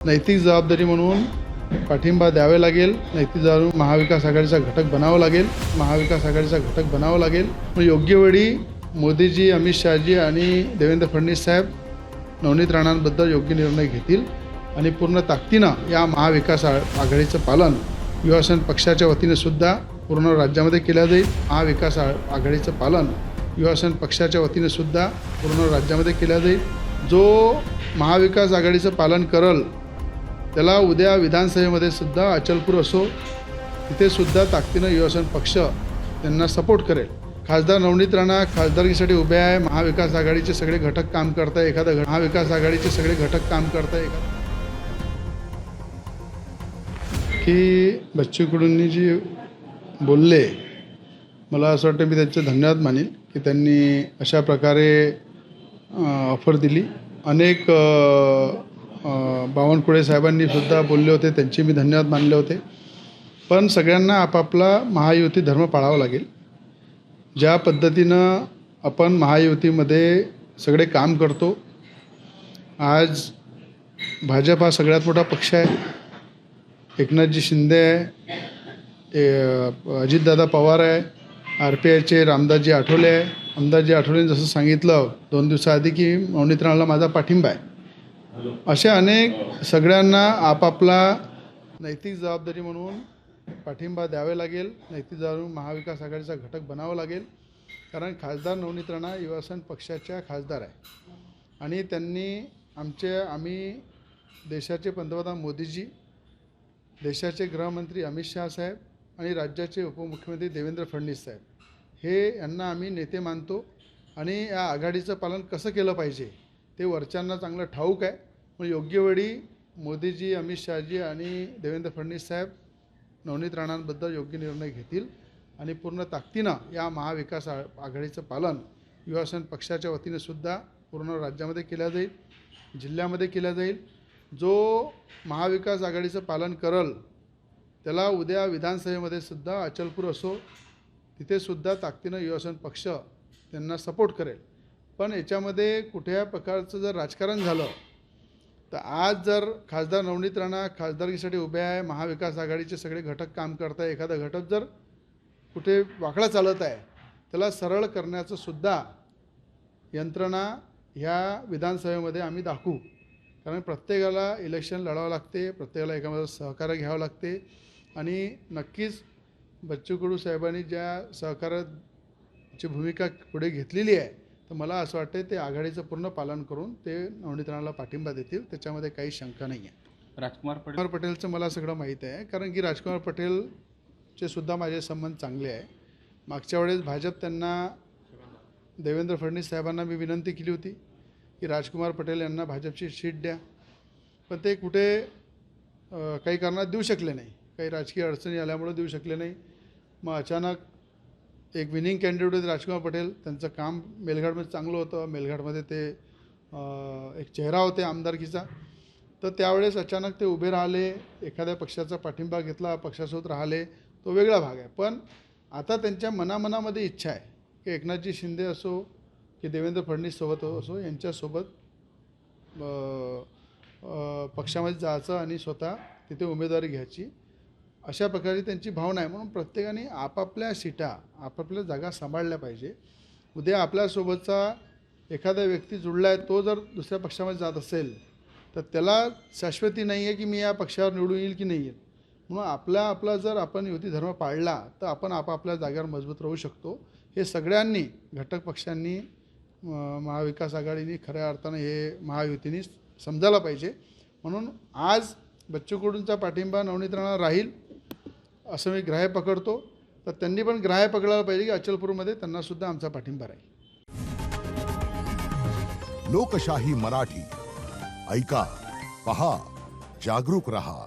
नैतिक जबाबदारी म्हणून पाठिंबा द्यावे लागेल. नैतिक जबाबदारी महाविकास आघाडीचा घटक बनावा लागेल. महाविकास आघाडीचा घटक बनावा लागेल. मग योग्य वेळी मोदीजी, अमित शहाजी आणि देवेंद्र फडणवीस साहेब नवनीत राणांबद्दल योग्य निर्णय घेतील आणि पूर्ण ताकदीनं या महाविकास आघाडीचं पालन युवासेन पक्षाच्या वतीने सुद्धा पूर्ण राज्यामध्ये केलं जाईल. महाविकास आघाडीचं पालन युवासेन पक्षाच्या वतीने सुद्धा पूर्ण राज्यामध्ये केलं जाईल. जो महाविकास आघाडीचं पालन करल त्याला उद्या विधानसभेमध्ये सुद्धा अचलपूर असो तिथे सुद्धा ताकदीनं युवासेन पक्ष त्यांना सपोर्ट करेल. खासदार नवनीत राणा खासदारकीसाठी उभे आहे. महाविकास आघाडीचे सगळे घटक काम करताय. महाविकास आघाडीचे सगळे घटक काम करताय. की बच्चू कडूंनी जी बोलले, मला असं वाटतं मी त्यांचे धन्यवाद मानेल की त्यांनी अशा प्रकारे ऑफर दिली. अनेक बावनकुळे साहेबांनी सुद्धा बोलले होते, त्यांचे मी धन्यवाद मानले होते. पण सगळ्यांना आपापला महायुती धर्म पाळावा लागेल. ज्या पद्धतीनं आपण महायुतीमध्ये सगळे काम करतो, आज भाजप हा सगळ्यात मोठा पक्ष आहे. एकनाथजी शिंदे आहे, अजितदादा पवार आहे, RPIचे रामदासजी आठवले आहे. रामदासजी आठवलेंनी जसं सांगितलं 2 दिवसाआधी की नवनीत राणाला माझा पाठिंबा आहे. अशा अनेक सगळ्यांना आपापला नैतिक जबाबदारी म्हणून पाठिंबा द्यावे लागेल. नैतिक जबाबदारी महाविकास आघाडीचा घटक बनावा लागेल. कारण खासदार नवनीत राणा युवासेन पक्षाच्या खासदार आहे आणि त्यांनी आम्ही देशाचे पंतप्रधान मोदीजी, देशाचे गृहमंत्री अमित शहा साहेब आणि राज्याचे उपमुख्यमंत्री देवेंद्र फडणवीस साहेब हे यांना आम्ही नेते मानतो आणि या आघाडीचं पालन कसं केलं पाहिजे ते वरच्यांना चांगलं ठाऊक आहे. मग योग्य वेळी मोदीजी, अमित शहाजी आणि देवेंद्र फडणवीस साहेब नवनीत राणांबद्दल योग्य निर्णय घेतील आणि पूर्ण ताकदीनं या महाविकास आघाडीचं पालन युवासेन पक्षाच्या वतीने सुद्धा पूर्ण राज्यामध्ये केलं जाईल, जिल्ह्यामध्ये केलं जाईल. जो महाविकास आघाडीचं पालन करल त्याला उद्या विधानसभेमध्ये सुद्धा अचलपूर असो तिथे सुद्धा ताकदीनं युवासेन पक्ष त्यांना सपोर्ट करेल. पण याच्यामध्ये कुठल्या प्रकारचं जर राजकारण झालं तर आज जर खासदार नवनीत राणा खासदारकीसाठी उभे आहे, महाविकास आघाडीचे सगळे घटक काम करत आहे, एखादा घटक जर कुठे वाकडा चालत आहे त्याला सरळ करण्याचं सुद्धा यंत्रणा ह्या विधानसभेमध्ये आम्ही दाखवू. कारण प्रत्येकाला इलेक्शन लढावं लागते, प्रत्येकाला एकामध्ये सहकार्य घ्यावं लागते आणि नक्कीच बच्चू कडू साहेबांनी ज्या सहकार्याची भूमिका पुढे घेतलेली आहे तर मला असं वाटतं ते आघाडीचं पूर्ण पालन करून ते नवनीत राणाला पाठिंबा देतील. त्याच्यामध्ये काही शंका नाही आहे. राजकुमार पटेलचं मला सगळं माहीत आहे, कारण की राजकुमार पटेलचे सुद्धा माझे संबंध चांगले आहे. मागच्या वेळेस भाजप त्यांना देवेंद्र फडणवीस साहेबांना मी विनंती केली होती की राजकुमार पटेल यांना भाजपची सीट द्या, पण ते कुठे काही कारणात देऊ शकले नाही. काही राजकीय अडचणी आल्यामुळे देऊ शकले नाही. मग अचानक एक विनिंग कॅन्डिडेट होते राजकुमार पटेल, त्यांचं काम मेलघाटमध्ये चांगलं होतं. मेलघाटमध्ये ते एक चेहरा होते आमदारकीचा. तर त्यावेळेस अचानक ते उभे राहिले, एखाद्या पक्षाचा पाठिंबा घेतला, पक्षासोबत राहिले, तो वेगळा भाग आहे. पण आता त्यांच्या मनामध्ये इच्छा आहे की एकनाथजी शिंदे असो की देवेंद्र फडणवीस सोबत असो यांच्यासोबत पक्षामध्ये जायचं आणि स्वतः तिथे उमेदवारी घ्यायची, अशा प्रकारे त्यांची भावना आहे. म्हणून प्रत्येकाने आपापल्या सीटा, आपापल्या जागा सांभाळल्या पाहिजे. उद्या आपल्यासोबतचा एखादा व्यक्ती जुळला आहे, तो जर दुसऱ्या पक्षामध्ये जात असेल तर त्याला शाश्वती नाही आहे की मी या पक्षावर निवडून येईल की नाही येईल. म्हणून आपला जर आपण युती धर्म पाळला तर आपण आपापल्या जागेवर मजबूत राहू शकतो. हे सगळ्यांनी, घटक पक्षांनी, महाविकास आघाडीने खऱ्या अर्थानं हे महायुतीने समजायला पाहिजे. म्हणून आज बच्चू कडूंचा पाठिंबा नवनीत राणा राहील असं मी ग्राह्य पकडतो. तर त्यांनी पण ग्राह्य पकडायला पाहिजे की अचलपूरमध्ये त्यांनासुद्धा आमचा पाठिंबा राहील. लोकशाही मराठी ऐका, पहा, जागरूक रहा.